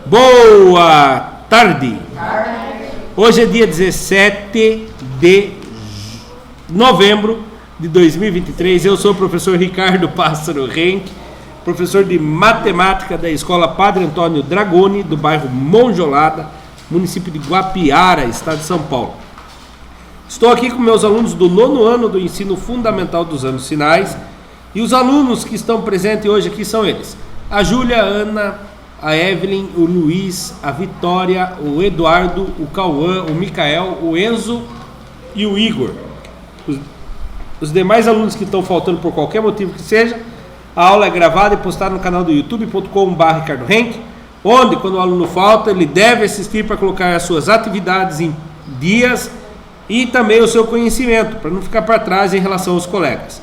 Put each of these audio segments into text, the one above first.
Boa tarde. Hoje é dia 17 de novembro de 2023. Eu sou o professor Ricardo Pássaro Henke, professor de matemática da Escola Padre Antônio Dragoni, do bairro Monjolada, município de Guapiara, estado de São Paulo. Estou aqui com meus alunos do 9º ano do ensino fundamental dos anos finais, e os alunos que estão presentes hoje aqui são eles: a Júlia, a Ana, a Evelyn, o Luiz, a Vitória, o Eduardo, o Cauã, o Micael, o Enzo e o Igor. Os demais alunos que estão faltando por qualquer motivo que seja, a aula é gravada e postada no canal do youtube.com/Ricardo Henke, onde, quando o aluno falta, ele deve assistir para colocar as suas atividades em dias e também o seu conhecimento, para não ficar para trás em relação aos colegas.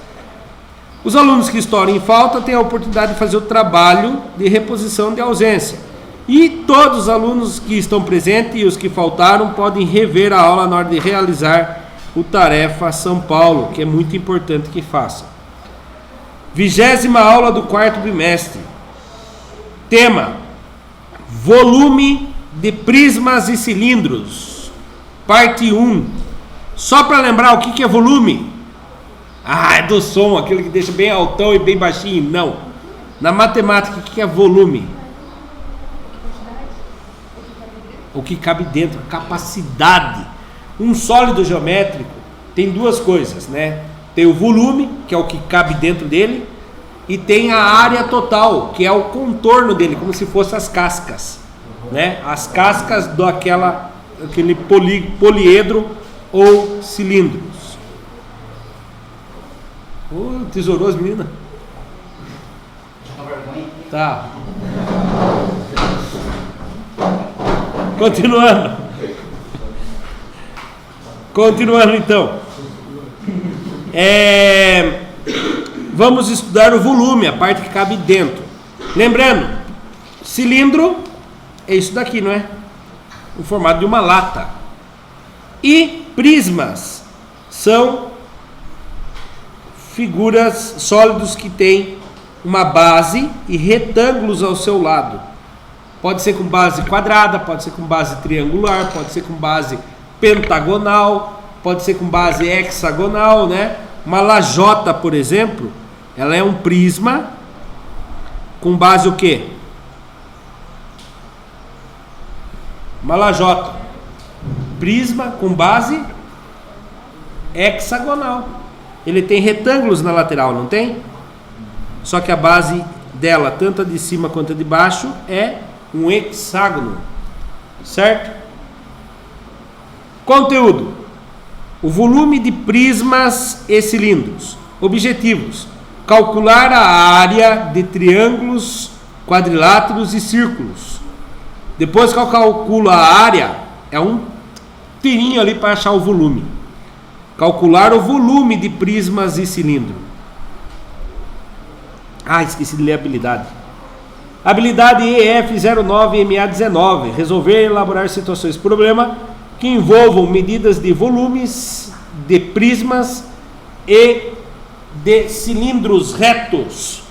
Os alunos que estouram em falta têm a oportunidade de fazer o trabalho de reposição de ausência. E todos os alunos que estão presentes e os que faltaram podem rever a aula na hora de realizar o Tarefa São Paulo, que é muito importante que façam. 20ª aula do 4º bimestre. Tema: volume de prismas e cilindros. Parte 1. Só para lembrar o que é volume. É do som, aquele que deixa bem altão e bem baixinho. Não. Na matemática, o que é volume? O que cabe dentro, capacidade. Um sólido geométrico tem duas coisas, né? Tem o volume, que é o que cabe dentro dele, e tem a área total, que é o contorno dele, como se fossem as cascas, né? As cascas daquele poliedro ou cilindro. Tesourou as meninas. Tá. Continuando então. Vamos estudar o volume, a parte que cabe dentro. Lembrando, cilindro é isso daqui, não é? O formato de uma lata. E prismas são figuras sólidos que têm uma base e retângulos ao seu lado. Pode ser com base quadrada, pode ser com base triangular, pode ser com base pentagonal, pode ser com base hexagonal, né? Uma lajota, por exemplo, ela é um prisma com base o quê? Uma lajota. Prisma com base hexagonal. Ele tem retângulos na lateral, não tem? Só que a base dela, tanto a de cima quanto a de baixo, é um hexágono. Certo? Conteúdo: o volume de prismas e cilindros. Objetivos: calcular a área de triângulos, quadriláteros e círculos. Depois que eu calculo a área, é um tirinho ali para achar o volume. Calcular o volume de prismas e cilindro. Esqueci de ler a habilidade. Habilidade EF09MA19. Resolver e elaborar situações problema que envolvam medidas de volumes de prismas e de cilindros retos,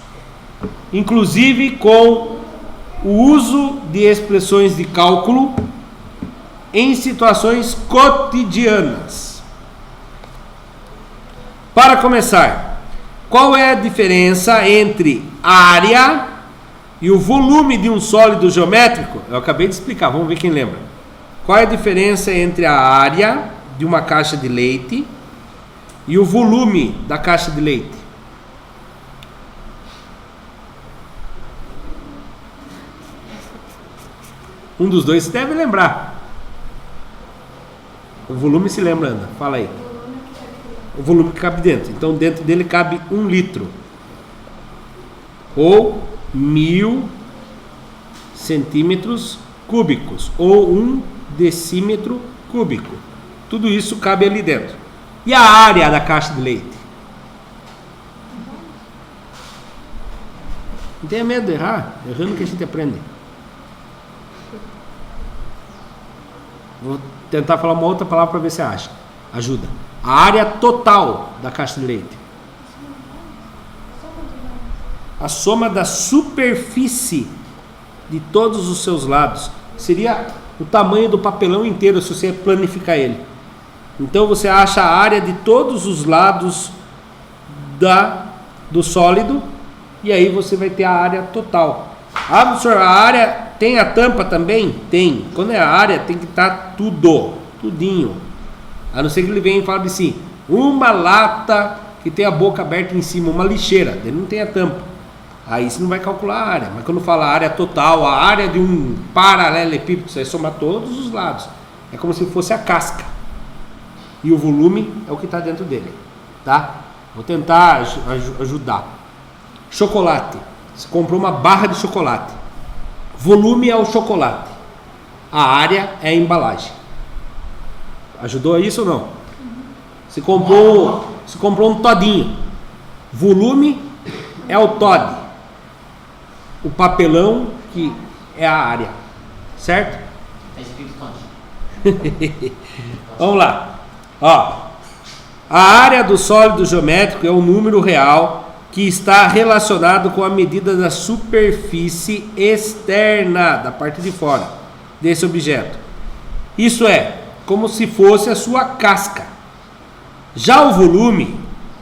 inclusive com o uso de expressões de cálculo em situações cotidianas. Para começar, qual é a diferença entre área e o volume de um sólido geométrico? Eu acabei de explicar, vamos ver quem lembra. Qual é a diferença entre a área de uma caixa de leite e o volume da caixa de leite? Um dos dois se deve lembrar. O volume se lembra, Ana? Fala aí. O volume que cabe dentro. Então dentro dele cabe 1 litro. Ou 1000 centímetros cúbicos. Ou 1 decímetro cúbico. Tudo isso cabe ali dentro. E a área da caixa de leite? Não tenha medo de errar. Errando que a gente aprende. Vou tentar falar uma outra palavra para ver se acha. Ajuda. A área total da caixa de leite. A soma da superfície de todos os seus lados. Seria o tamanho do papelão inteiro se você planificar ele. Então você acha a área de todos os lados do sólido, e aí você vai ter a área total. Ah, professor, a área tem a tampa também? Tem. Quando é a área, tem que estar tudinho. A não ser que ele venha e fale assim, uma lata que tem a boca aberta em cima, uma lixeira, ele não tem a tampa. Aí você não vai calcular a área. Mas quando fala a área total, a área de um paralelepípedo, você vai somar todos os lados. É como se fosse a casca. E o volume é o que está dentro dele. Tá? Vou tentar ajudar. Chocolate. Você comprou uma barra de chocolate. Volume é o chocolate. A área é a embalagem. Ajudou isso ou não? Você comprou um todinho. Volume é o Todd. O papelão que é a área. Certo? Está escrito Todd. Vamos lá. Ó, a área do sólido geométrico é o número real que está relacionado com a medida da superfície externa, da parte de fora desse objeto. Isso é, como se fosse a sua casca. Já o volume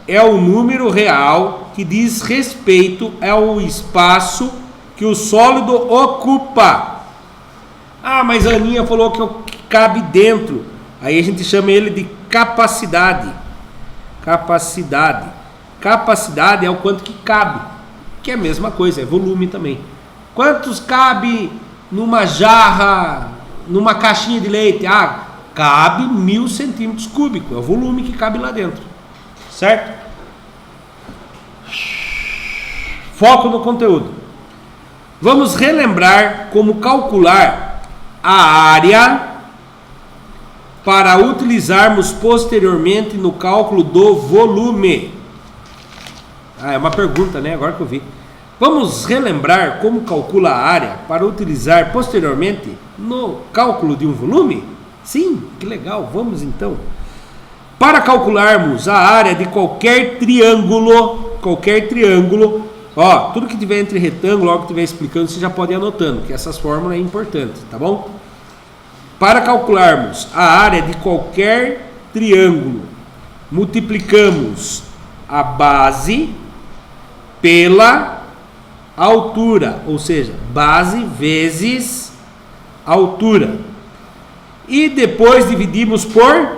é o número real que diz respeito ao espaço que o sólido ocupa. Ah, mas a Aninha falou que cabe dentro. Aí a gente chama ele de capacidade. Capacidade é o quanto que cabe, que é a mesma coisa, é volume também. Quantos cabe numa jarra, numa caixinha de leite? Ah, cabe 1000 centímetros cúbicos, é o volume que cabe lá dentro, certo? Foco no conteúdo. Vamos relembrar como calcular a área para utilizarmos posteriormente no cálculo do volume. Ah, é uma pergunta, né? Agora que eu vi. Vamos relembrar como calcula a área para utilizar posteriormente no cálculo de um volume? Sim, que legal. Vamos então. Para calcularmos a área de qualquer triângulo, ó, tudo que tiver entre retângulo, logo que estiver explicando, você já pode ir anotando, que essas fórmulas é importante, tá bom? Para calcularmos a área de qualquer triângulo, multiplicamos a base pela altura, ou seja, base vezes altura. E depois dividimos por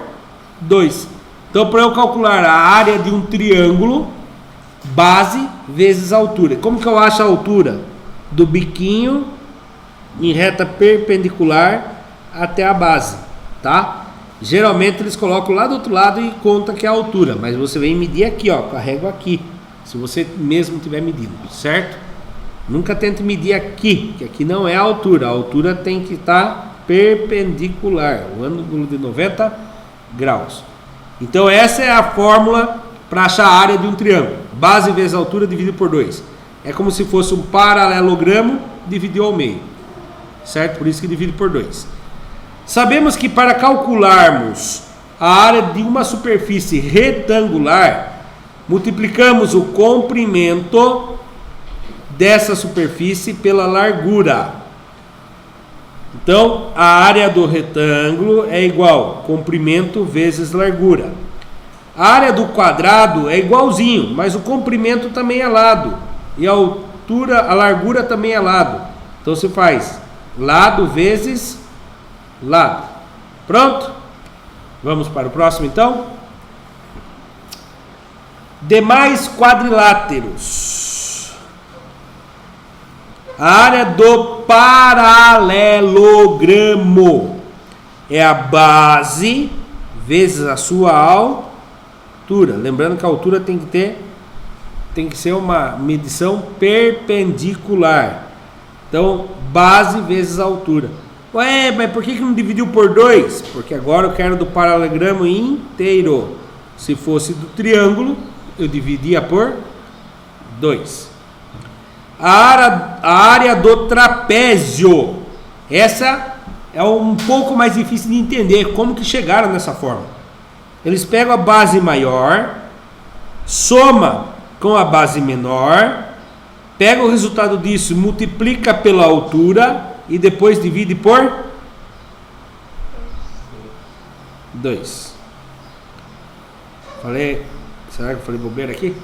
2. Então, para eu calcular a área de um triângulo, base vezes altura. Como que eu acho a altura? Do biquinho em reta perpendicular até a base, tá? Geralmente eles colocam lá do outro lado e conta que é a altura, mas você vem medir aqui, ó, com a régua aqui, se você mesmo estiver medindo, certo? Nunca tente medir aqui, que aqui não é a altura tem que estar perpendicular, o ângulo de 90 graus. Então essa é a fórmula para achar a área de um triângulo, base vezes altura dividido por 2. É como se fosse um paralelogramo dividido ao meio, certo? Por isso que divide por 2. Sabemos que para calcularmos a área de uma superfície retangular, multiplicamos o comprimento dessa superfície pela largura. Então, a área do retângulo é igual comprimento vezes largura. A área do quadrado é igualzinho, mas o comprimento também é lado. E a largura também é lado. Então, você faz lado vezes lado. Pronto? Vamos para o próximo então. Demais quadriláteros. A área do paralelogramo é a base vezes a sua altura. Lembrando que a altura tem que ser uma medição perpendicular. Então, base vezes a altura. Ué, mas por que não dividiu por 2? Porque agora eu quero do paralelogramo inteiro. Se fosse do triângulo, eu dividia por 2. A área do trapézio. Essa é um pouco mais difícil de entender. Como que chegaram nessa forma? Eles pegam a base maior, soma com a base menor Pega o resultado disso, multiplica pela altura e depois divide por 2. Falei, será que eu falei bobeira aqui?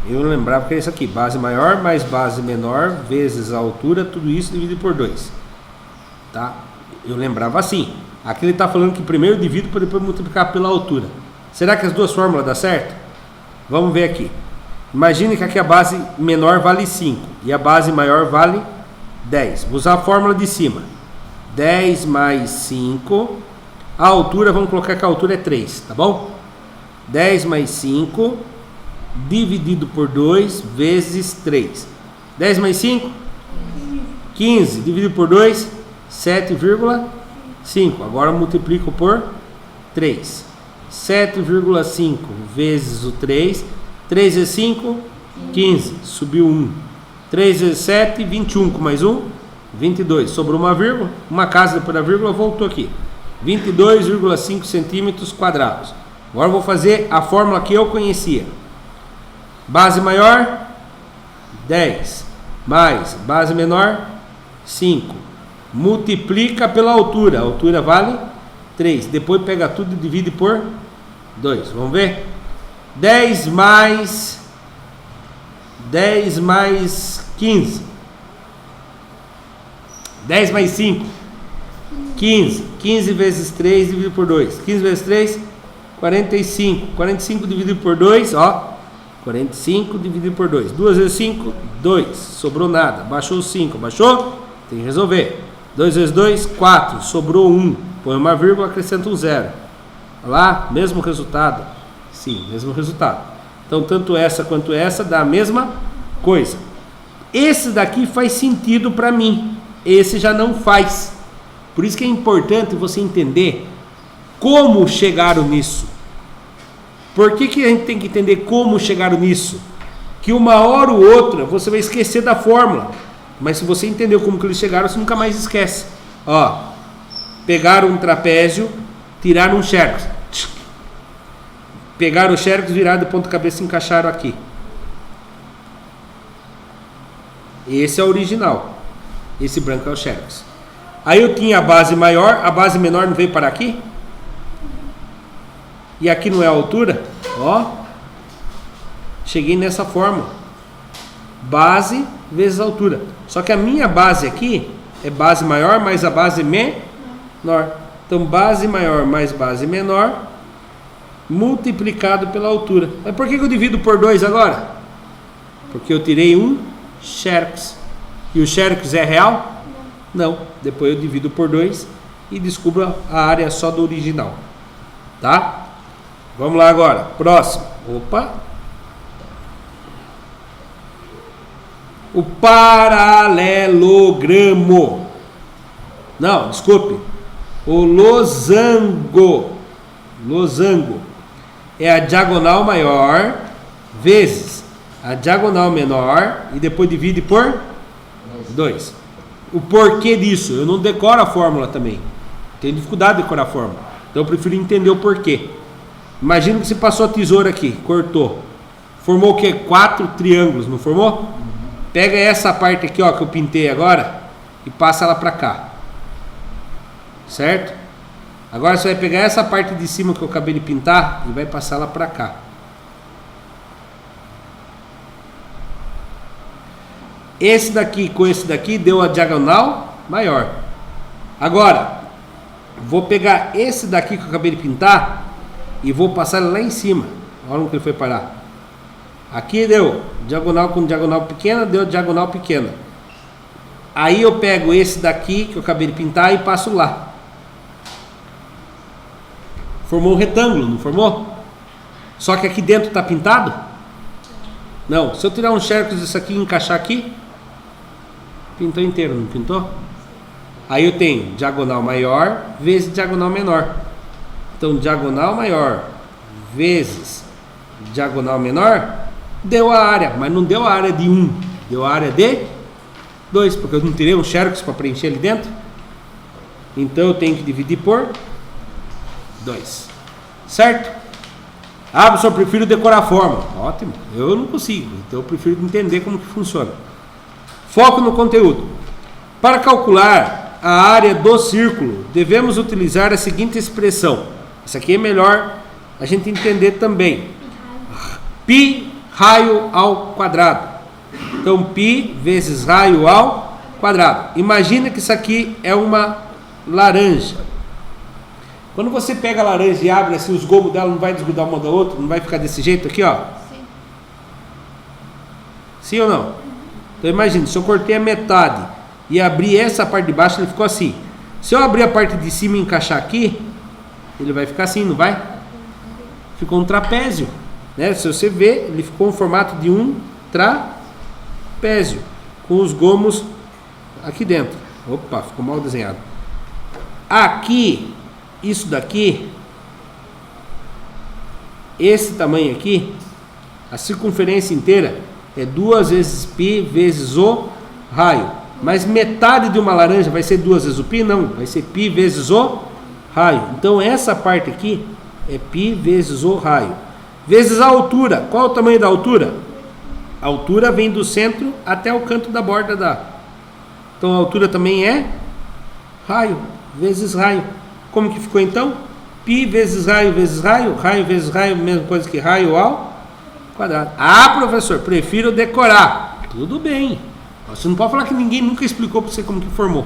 Eu não lembrava que era isso aqui, base maior mais base menor vezes a altura, tudo isso dividido por 2. Tá? Eu lembrava assim. Aqui ele está falando que primeiro divido para depois multiplicar pela altura. Será que as duas fórmulas dão certo? Vamos ver aqui. Imagine que aqui a base menor vale 5 e a base maior vale 10. Vou usar a fórmula de cima. 10 mais 5. A altura, vamos colocar que a altura é 3, tá bom? 10 mais 5 dividido por 2 vezes 3. 10 mais 5? 15. Dividido por 2, 7,5. Agora multiplico por 3. 7,5 vezes o 3. 3 vezes 5, 15. Subiu 1. 3 vezes 7, 21. Com mais 1, 22. Sobrou uma vírgula. Uma casa depois da vírgula voltou aqui. 22,5 centímetros quadrados. Agora eu vou fazer a fórmula que eu conhecia. Base maior, 10. Mais base menor, 5. Multiplica pela altura. A altura vale 3. Depois pega tudo e divide por 2. Vamos ver? 10 mais 15. 10 mais 5. 15. 15 vezes 3 dividido por 2. 15 vezes 3, 45. 45 dividido por 2, ó. 45 dividido por 2. 2 vezes 5, 2. Sobrou nada. Baixou 5. Baixou? Tem que resolver. 2 vezes 2, 4. Sobrou 1. Põe uma vírgula, acrescenta um 0. Olha lá, mesmo resultado. Sim, mesmo resultado. Então, tanto essa quanto essa dá a mesma coisa. Esse daqui faz sentido para mim. Esse já não faz. Por isso que é importante você entender como chegaram nisso. Por que a gente tem que entender como chegaram nisso? Que uma hora ou outra você vai esquecer da fórmula. Mas se você entendeu como que eles chegaram, você nunca mais esquece. Ó, pegaram um trapézio, tiraram um xerox. Pegaram o xerox, viraram de ponta cabeça e encaixaram aqui. Esse é o original. Esse branco é o xerox. Aí eu tinha a base maior, a base menor não veio para aqui? E aqui não é a altura? Ó, cheguei nessa fórmula. Base vezes altura. Só que a minha base aqui é base maior mais a base menor. Então, base maior mais base menor multiplicado pela altura. Mas por que eu divido por 2 agora? Porque eu tirei um xerox. E o xerox é real? Não. Depois eu divido por 2 e descubro a área só do original. Tá? Vamos lá agora. Próximo. Opa. O paralelogramo. Não, desculpe. O losango. Losango é a diagonal maior vezes a diagonal menor e depois divide por 2. O porquê disso? Eu não decoro a fórmula também. Tenho dificuldade de decorar a fórmula. Então eu prefiro entender o porquê. Imagina que você passou a tesoura aqui, cortou. Formou o quê? 4 triângulos, não formou? Pega essa parte aqui, ó, que eu pintei agora e passa ela para cá. Certo? Agora você vai pegar essa parte de cima que eu acabei de pintar e vai passar ela para cá. Esse daqui com esse daqui deu a diagonal maior. Agora, vou pegar esse daqui que eu acabei de pintar e vou passar ele lá em cima. Olha onde ele foi parar. Aqui deu diagonal com diagonal pequena, deu diagonal pequena. Aí eu pego esse daqui que eu acabei de pintar e passo lá. Formou um retângulo, não formou? Só que aqui dentro está pintado? Não. Se eu tirar um xerox disso aqui e encaixar aqui, pintou inteiro, não pintou? Aí eu tenho diagonal maior vezes diagonal menor. Então, diagonal maior vezes diagonal menor deu a área, mas não deu a área de 1, deu a área de 2, porque eu não tirei um xerox para preencher ali dentro. Então eu tenho que dividir por 2, certo? Ah, professor, eu prefiro decorar a fórmula. Ótimo, eu não consigo, então eu prefiro entender como que funciona. Foco no conteúdo. Para calcular a área do círculo, devemos utilizar a seguinte expressão. Essa aqui é melhor a gente entender também. Π raio ao quadrado. Então, π vezes raio ao quadrado. Imagina que isso aqui é uma laranja. Quando você pega a laranja e abre assim, os gomos dela não vai desgrudar uma da outra, não vai ficar desse jeito aqui, ó? Sim. Sim ou não? Então imagina, se eu cortei a metade e abrir essa parte de baixo, ele ficou assim. Se eu abrir a parte de cima e encaixar aqui, ele vai ficar assim, não vai? Ficou um trapézio, né? Se você ver, ele ficou no formato de um trapézio, com os gomos aqui dentro. Opa, ficou mal desenhado. Aqui, isso daqui, esse tamanho aqui, a circunferência inteira é 2 vezes π vezes o raio. Mas metade de uma laranja vai ser 2 vezes o π? Não, vai ser π vezes o raio. Então essa parte aqui é π vezes o raio. Vezes a altura. Qual é o tamanho da altura? A altura vem do centro até o canto da borda da... Então a altura também é raio, vezes raio. Como que ficou então? Π vezes raio, raio vezes raio, mesma coisa que raio ao quadrado. Ah, professor, prefiro decorar. Tudo bem. Você não pode falar que ninguém nunca explicou para você como que formou.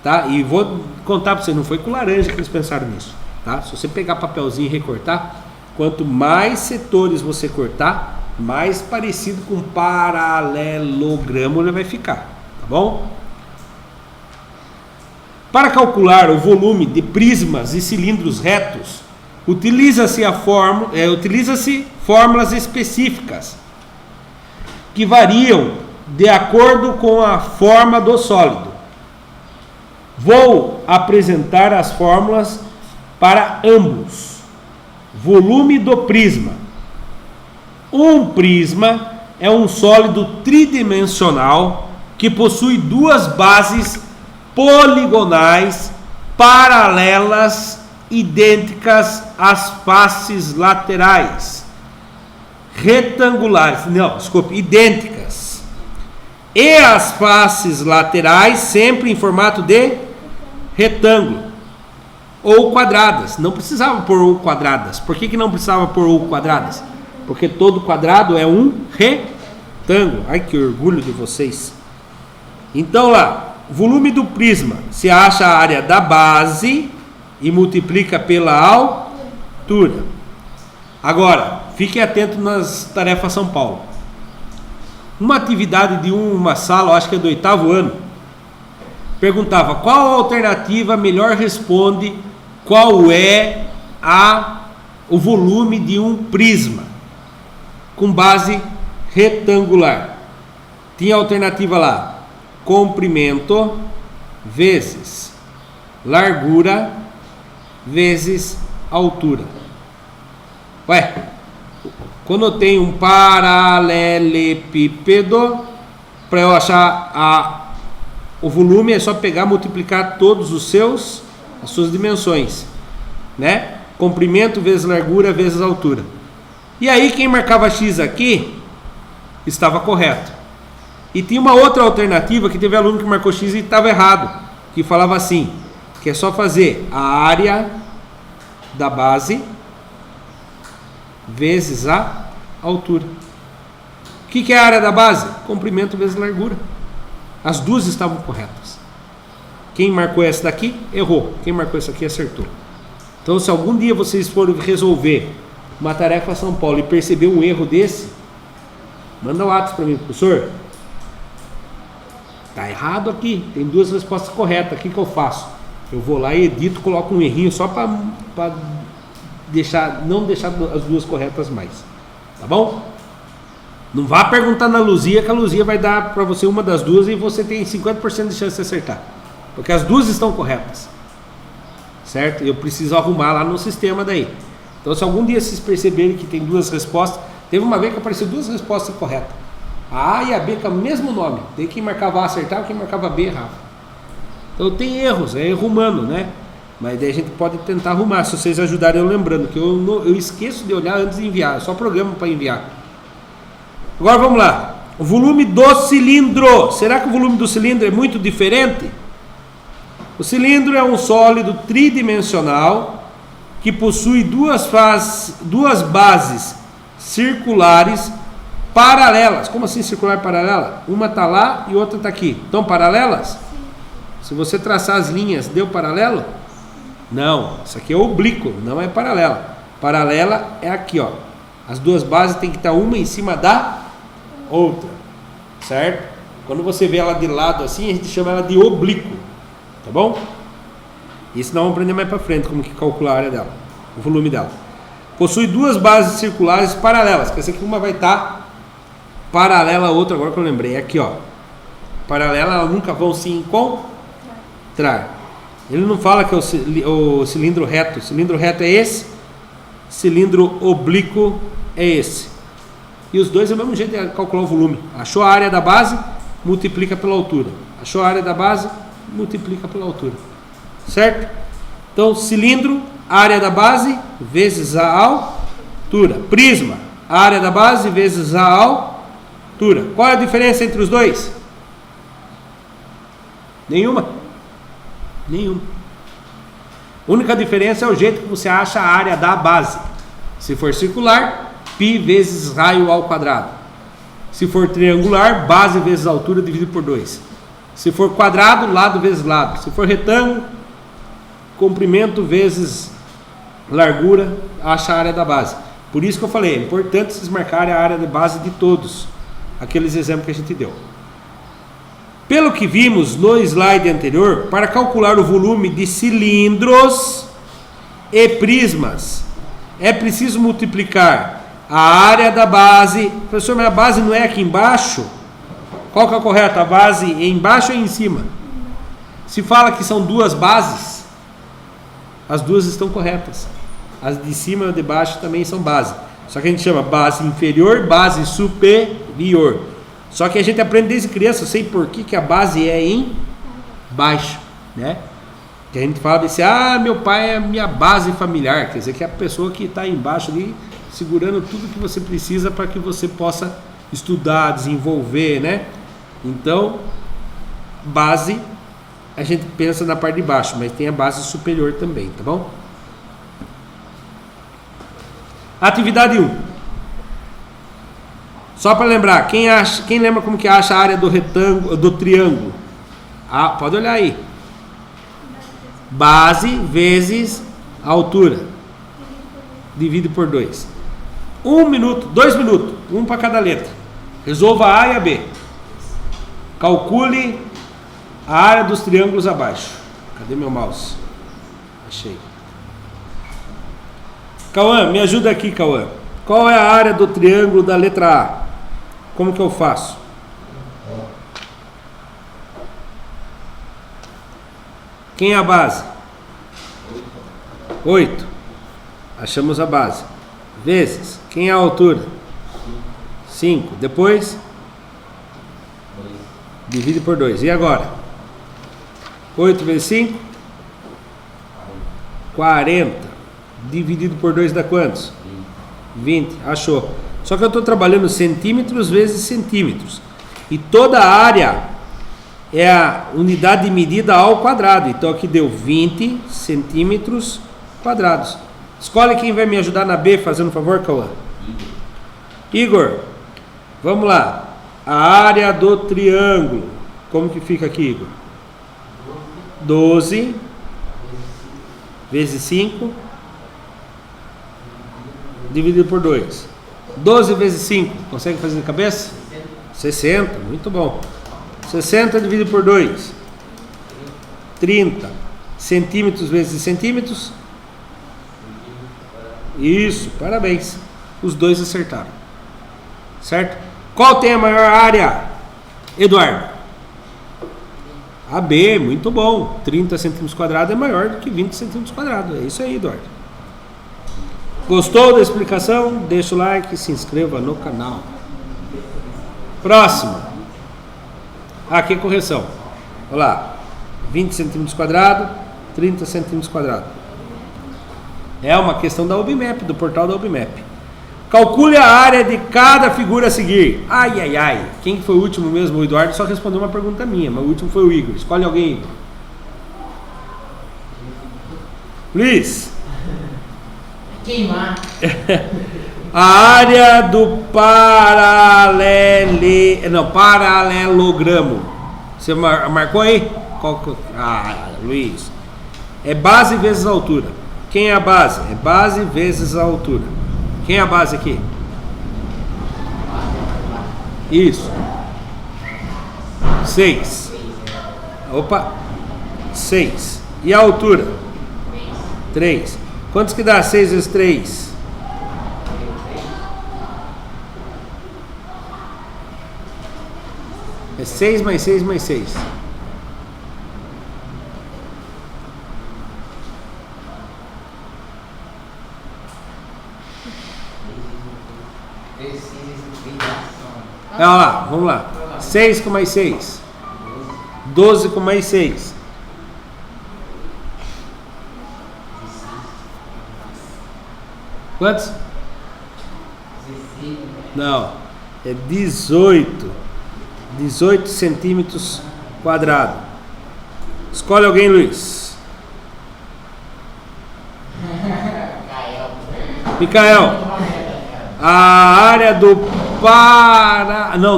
Tá? E vou contar para você, não foi com laranja que eles pensaram nisso. Tá? Se você pegar papelzinho e recortar, quanto mais setores você cortar, mais parecido com um paralelogramo ele vai ficar. Tá bom? Para calcular o volume de prismas e cilindros retos, utiliza-se fórmulas específicas que variam de acordo com a forma do sólido. Vou apresentar as fórmulas para ambos. Volume do prisma. Um prisma é um sólido tridimensional que possui duas bases poligonais paralelas idênticas às faces laterais, retangulares, idênticas, e as faces laterais sempre em formato de retângulo ou quadradas. Não precisava pôr ou quadradas. Por que não precisava pôr ou quadradas? Porque todo quadrado é um retângulo. Ai, que orgulho de vocês. Então lá, volume do prisma, se acha a área da base e multiplica pela altura. Agora, fiquem atentos nas tarefas São Paulo. Uma atividade de uma sala, eu acho que é do 8º ano, perguntava qual alternativa melhor responde qual é o volume de um prisma com base retangular. Tinha a alternativa lá: comprimento vezes largura vezes altura. Ué, quando eu tenho um paralelepípedo, para eu achar o volume é só pegar, multiplicar todos as suas dimensões, né? Comprimento vezes largura vezes altura. E aí quem marcava X aqui estava correto. E tinha uma outra alternativa que teve aluno que marcou X e estava errado, que falava assim, que é só fazer a área da base vezes a altura. O que é a área da base? Comprimento vezes largura. As duas estavam corretas. Quem marcou essa daqui, errou. Quem marcou essa aqui, acertou. Então, se algum dia vocês forem resolver uma tarefa São Paulo e perceber um erro desse, manda um WhatsApp para mim, professor. Tá errado aqui, tem duas respostas corretas, o que eu faço? Eu vou lá e edito, coloco um errinho só para não deixar as duas corretas mais, tá bom? Não vá perguntar na Luzia, que a Luzia vai dar para você uma das duas e você tem 50% de chance de acertar, porque as duas estão corretas, certo? Eu preciso arrumar lá no sistema daí. Então, se algum dia vocês perceberem que tem duas respostas, teve uma vez que apareceu duas respostas corretas, a A e a B com o mesmo nome. Daí quem marcava A acertava, quem marcava B errava. Então tem erros, é erro humano, né? Mas daí a gente pode tentar arrumar, se vocês ajudarem eu lembrando, que eu esqueço de olhar antes de enviar, é só programa para enviar. Agora vamos lá. O volume do cilindro. Será que o volume do cilindro é muito diferente? O cilindro é um sólido tridimensional que possui duas bases circulares paralelas. Como assim circular paralela? Uma está lá e outra está aqui. Estão paralelas? Se você traçar as linhas, deu paralelo? Não, isso aqui é oblíquo, não é paralela. Paralela é aqui, ó. As duas bases tem que estar uma em cima da outra, certo? Quando você vê ela de lado assim, a gente chama ela de oblíquo, tá bom? Isso nós vamos aprender mais para frente, como que calcular a área dela, o volume dela. Possui duas bases circulares paralelas, que essa aqui uma vai estar paralela à outra, agora que eu lembrei, aqui ó. Paralela, elas nunca vão se encontrar. Ele não fala que é o cilindro reto. O cilindro reto é esse, cilindro oblíquo é esse. E os dois é o mesmo jeito de calcular o volume. Achou a área da base, multiplica pela altura. Achou a área da base, multiplica pela altura. Certo? Então, cilindro, área da base, vezes a altura. Prisma, área da base, vezes a altura. Qual é a diferença entre os dois? Nenhuma. Nenhum. A única diferença é o jeito que você acha a área da base. Se for circular, π vezes raio ao quadrado. Se for triangular, base vezes altura dividido por 2. Se for quadrado, lado vezes lado. Se for retângulo, comprimento vezes largura, acha a área da base. Por isso que eu falei, é importante vocês marcarem a área de base de todos aqueles exemplos que a gente deu. Pelo que vimos no slide anterior, para calcular o volume de cilindros e prismas, é preciso multiplicar a área da base. Professor, mas a base não é aqui embaixo? Qual que é o correto? A base é embaixo ou em cima? Se fala que são duas bases, as duas estão corretas. As de cima e as de baixo também são base. Só que a gente chama base inferior, base superior. Só que a gente aprende desde criança, eu sei por que a base é em baixo, né? Que a gente fala assim, meu pai é a minha base familiar, quer dizer que é a pessoa que está embaixo ali, segurando tudo que você precisa para que você possa estudar, desenvolver, né? Então, base, a gente pensa na parte de baixo, mas tem a base superior também, tá bom? Atividade 1. Só para lembrar, quem lembra como que acha a área do retângulo, do triângulo? Pode olhar aí. Base vezes altura. Divide por 2. 1 minuto, 2 minutos, um para cada letra. Resolva a A e a B. Calcule a área dos triângulos abaixo. Cadê meu mouse? Achei. Cauã, me ajuda aqui, Cauã. Qual é a área do triângulo da letra A? Como que eu faço? Quem é a base? 8. Achamos a base. Vezes. Quem é a altura? 5. Depois? Divide por 2. E agora? 8 vezes 5? 40. Dividido por 2 dá quantos? 20. Achou. Só que eu estou trabalhando centímetros vezes centímetros. E toda a área é a unidade de medida ao quadrado. Então aqui deu 20 centímetros quadrados. Escolhe quem vai me ajudar na B, fazendo um favor, Cauã. Igor, vamos lá. A área do triângulo. Como que fica aqui, Igor? 12 vezes 5 dividido por 2. 12 vezes 5, consegue fazer de cabeça? 60, muito bom. 60 dividido por 2. 30. Centímetros vezes centímetros. Isso, parabéns. Os dois acertaram. Certo? Qual tem a maior área? Eduardo? A B, muito bom. 30 centímetros quadrados é maior do que 20 centímetros quadrados. É isso aí, Eduardo. Gostou da explicação? Deixa o like e se inscreva no canal. Próximo. Aqui é correção. Olha lá. 20 centímetros quadrados 30 centímetros quadrados. É uma questão da UBMAP, do portal da UBMAP. Calcule a área de cada figura a seguir. Ai, ai, ai. Quem foi o último mesmo? O Eduardo só respondeu uma pergunta minha, mas o último foi o Igor. Escolhe alguém, Igor. Luiz. Queimar. A área do paralelogramo. Você marcou aí? Luiz. É base vezes altura. Quem é a base? É base vezes a altura. Quem é a base aqui? Isso. 6. Opa. 6. E a altura? 3. Quantos que dá 6 vezes 3? É 6 mais 6 mais 6. Olha lá, vamos lá. 6 com mais 6. 12 com mais 6. Quantos? Não. É 18. 18 centímetros quadrados. Escolhe alguém, Luiz. Micael. A área do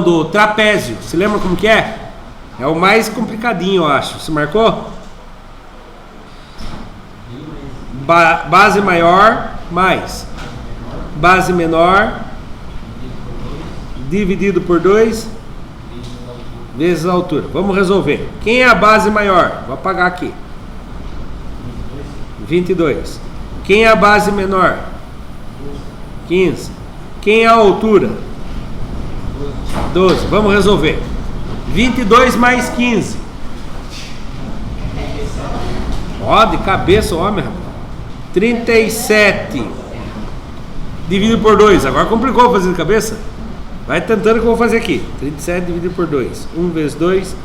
do trapézio. Você lembra como que é? É o mais complicadinho, eu acho. Você marcou? Base maior mais base menor dividido por 2 vezes a altura. Vamos resolver. Quem é a base maior? Vou apagar aqui. 22. Quem é a base menor? 15. Quem é a altura? 12. Vamos resolver. 22 mais 15. Ó, de cabeça, homem. 37. Dividido por 2. Agora complicou fazer de cabeça. Vai tentando que eu vou fazer aqui. 37 dividido por 2. 1 vezes 2,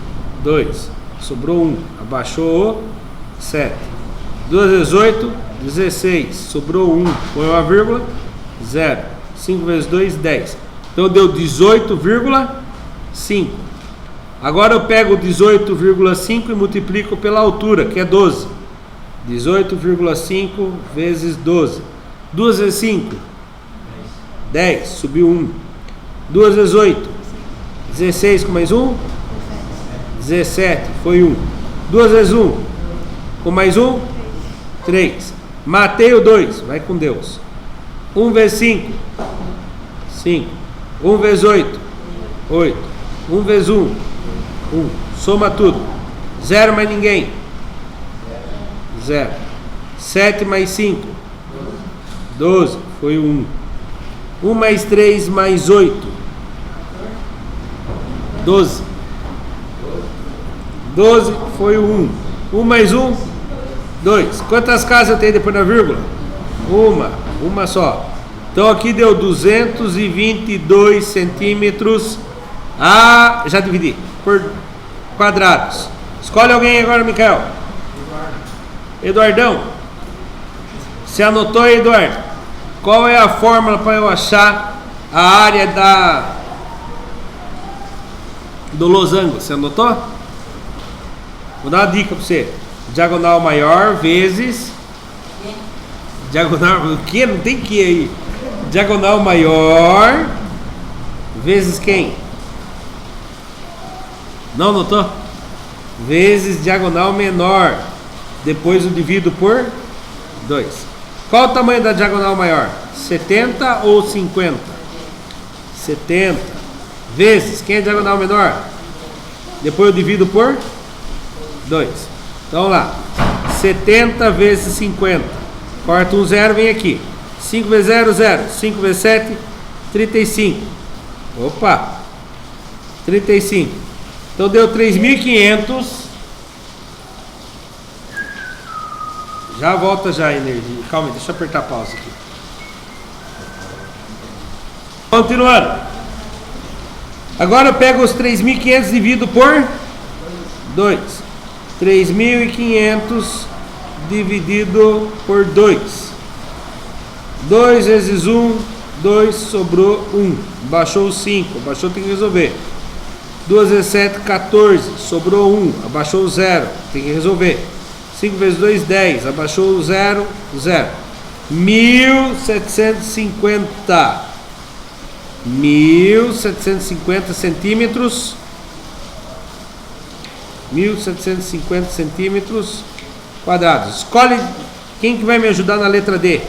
2. Sobrou 1. Abaixou o 7. 2 vezes 8, 16. Sobrou 1. Põe uma vírgula. 0. 5 vezes 2, 10. Então deu 18,5. Agora eu pego 18,5 e multiplico pela altura, que é 12. 18,5 vezes 12. 2 vezes 5, 10. Subiu 1. 2 vezes 8, 16 com mais 1, 17. Foi 1. 2 vezes 1, com mais 1, 3. Matei o 2. Vai com Deus. 1 vezes 5, 5. 1 vezes 8, 8. 1 vezes 1, 1. Soma tudo. 0 mais ninguém. 0. 7 mais 5, 12. Foi 1. 1 mais 3 mais 8, 12. 12 foi 1. 1 mais 1, 2. Quantas casas eu tenho depois da vírgula? Uma só. Então aqui deu 222 centímetros. Já dividi por quadrados. Escolhe alguém agora, Micael. Eduardão. Você anotou aí, Eduardo? Qual é a fórmula para eu achar a área do losango? Você anotou? Vou dar uma dica para você. Diagonal maior vezes... Diagonal... O que? Não tem que aí. Diagonal maior vezes quem? Não anotou? Vezes diagonal menor. Depois eu divido por 2. Qual o tamanho da diagonal maior? 70 ou 50? 70. Vezes, quem é a diagonal menor? Depois eu divido por 2. Então vamos lá. 70 vezes 50. Corta um 0, vem aqui. 5 vezes 0, 0. 5 vezes 7, 35. Opa! 35. Então deu 3.500. Já volta já a energia. Calma aí, deixa eu apertar a pausa aqui. Continuando. Agora eu pego os 3.500 e divido por 2. 3.500 dividido por 2. 2 vezes 1, 2, sobrou 1. Abaixou 5, abaixou, tem que resolver. 2 vezes 7, 14, sobrou 1, abaixou 0, tem que resolver. 5 vezes 2, 10, abaixou 0, 0. 1.750. 1.750 centímetros. 1.750 centímetros quadrados. Escolhe quem que vai me ajudar na letra D.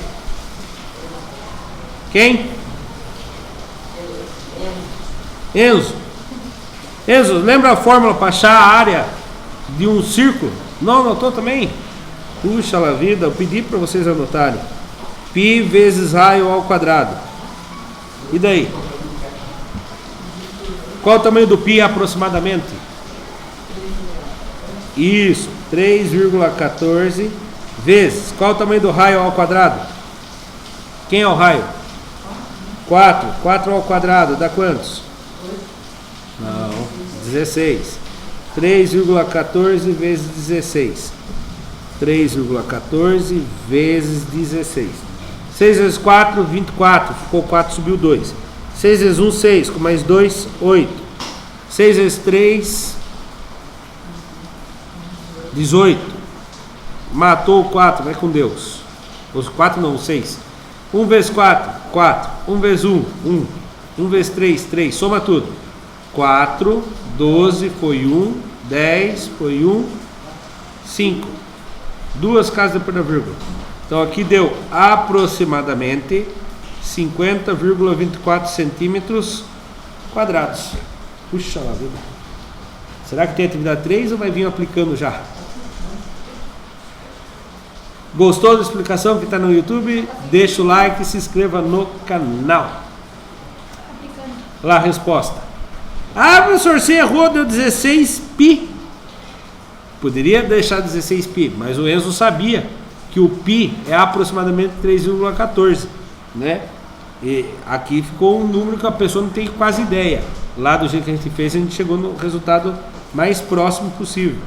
Quem? Enzo. Enzo, lembra a fórmula para achar a área de um círculo? Não anotou também? Puxa lá vida, eu pedi para vocês anotarem. Π vezes raio ao quadrado. E daí? Qual o tamanho do π aproximadamente? Isso, 3,14 vezes. Qual o tamanho do raio ao quadrado? Quem é o raio? 4. 4 ao quadrado dá quantos? Não, 16. 3,14 vezes 16. 3,14 vezes 16. 6 vezes 4, 24. Ficou 4, subiu 2. 6 vezes 1, 6. Com mais 2, 8. 6 vezes 3, 18. Matou o 4, vai com Deus. Os 4 não, 6. 1 vezes 4, 4. 1 vezes 1, 1. 1 vezes 3, 3. Soma tudo. 4, 12 foi 1, 10 foi 1, 5. Duas casas depois da vírgula. Então aqui deu aproximadamente 50,24 centímetros quadrados. Puxa lá, vida. Será que tem atividade 3 ou vai vir aplicando já? Gostou da explicação que está no YouTube? Deixa o like e se inscreva no canal. Lá a resposta. Ah, professor, você errou, deu 16 π. Poderia deixar 16 π, mas o Enzo sabia que o π é aproximadamente 3,14, né? E aqui ficou um número que a pessoa não tem quase ideia. Lá do jeito que a gente fez, a gente chegou no resultado mais próximo possível.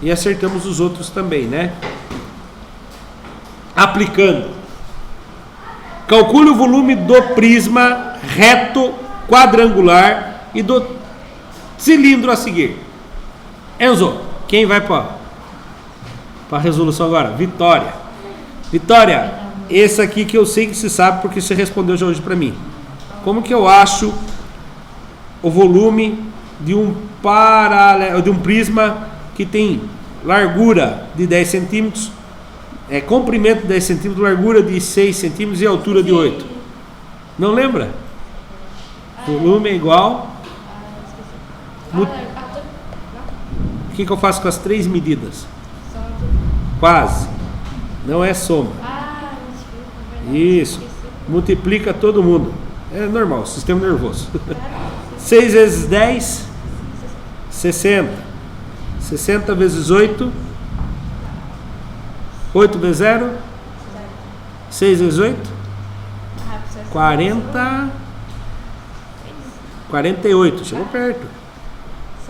E acertamos os outros também, né? Aplicando. Calcule o volume do prisma reto quadrangular e do cilindro a seguir. Enzo, quem vai para a resolução agora? Vitória. Vitória, esse aqui que eu sei que você sabe porque você respondeu já hoje para mim. Como que eu acho o volume de um prisma que tem largura de 10 centímetros, comprimento de 10 centímetros, largura de 6 centímetros e altura de 8? Não lembra? Volume é igual. O que eu faço com as 3 medidas? Quase. Não é soma. Isso. Multiplica todo mundo. É normal, sistema nervoso. 6 vezes 10, 60. 60 vezes 8. 8 vezes 0. 6 vezes 8. 40. 48. Chegou perto.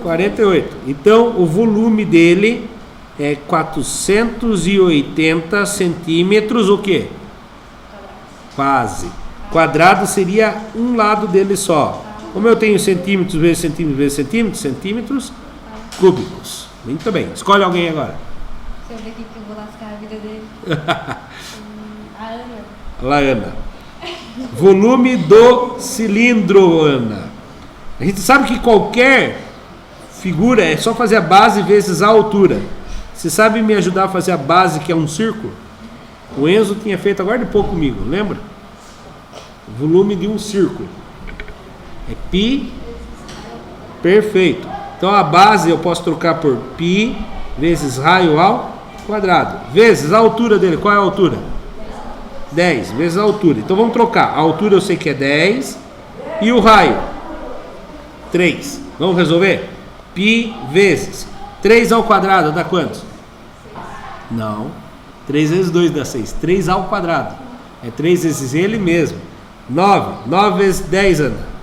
48. Então o volume dele é 480 centímetros. O quê? Quase. Quadrado seria um lado dele só. Como eu tenho centímetros vezes centímetros vezes centímetros, centímetros cúbicos. Muito bem. Escolhe alguém agora. Deixa eu ver aqui que eu vou lascar a vida dele. A Ana. Lá, Ana. Volume do cilindro, Ana. A gente sabe que qualquer figura é só fazer a base vezes a altura. Você sabe me ajudar a fazer a base, que é um círculo? O Enzo tinha feito agora de pouco comigo, lembra? O volume de um círculo é π. Perfeito. Então a base eu posso trocar por π vezes raio ao quadrado, vezes a altura dele. Qual é a altura? 10 vezes a altura. Então vamos trocar. A altura eu sei que é 10 e o raio 3. Vamos resolver? Π vezes 3 ao quadrado dá quanto? Não. 3 vezes 2 dá 6. 3 ao quadrado. É 3 vezes ele mesmo. 9. 9 vezes 10, Ana.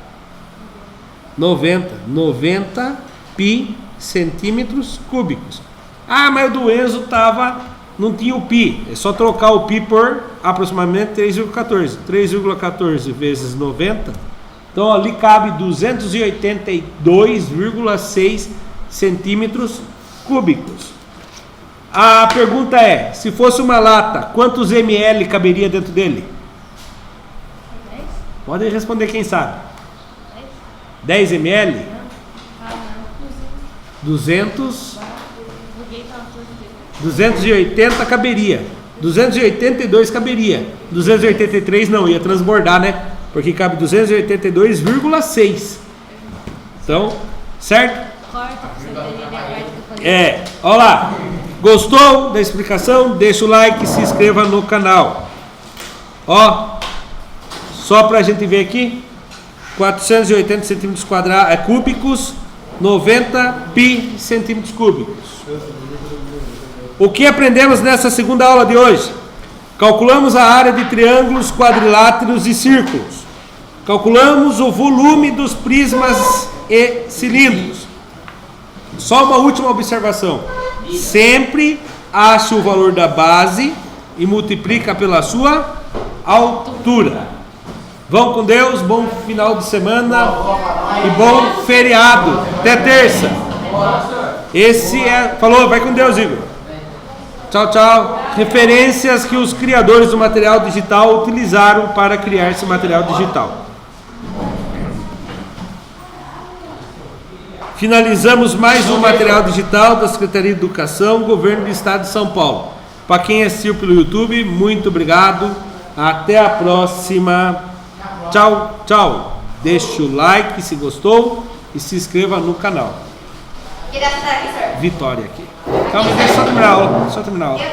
90. 90 π centímetros cúbicos. Ah, mas o do Enzo estava não tinha o pi. É só trocar o pi por aproximadamente 3,14. 3,14 vezes 90. Então ali cabe 282,6 centímetros cúbicos. A pergunta é, se fosse uma lata, quantos ml caberia dentro dele? 10? Podem responder quem sabe. 10? 10 ml? Ah, 200, buguei, tava tudo. 280 caberia. 282 caberia. 283 não, ia transbordar, né? Porque cabe 282,6. Então, certo? Corta pra você entender a parte que eu falei. Olha lá. Gostou da explicação? Deixa o like e se inscreva no canal. Ó, só pra gente ver aqui. 480 centímetros quadrados, cúbicos, 90 pi centímetros cúbicos. O que aprendemos nessa segunda aula de hoje? Calculamos a área de triângulos, quadriláteros e círculos. Calculamos o volume dos prismas e cilindros. Só uma última observação. Sempre ache o valor da base e multiplica pela sua altura. Vão com Deus, bom final de semana e bom feriado. Até terça. Falou, vai com Deus, Igor. Tchau, tchau. Referências que os criadores do material digital utilizaram para criar esse material digital. Finalizamos mais um material digital da Secretaria de Educação, Governo do Estado de São Paulo. Para quem assistiu pelo YouTube, muito obrigado. Até a próxima. Tchau, tchau. Deixe o like se gostou e se inscreva no canal. Que dá pra aqui, senhor? Vitória aqui. Calma, deixa eu só terminar a aula. Eu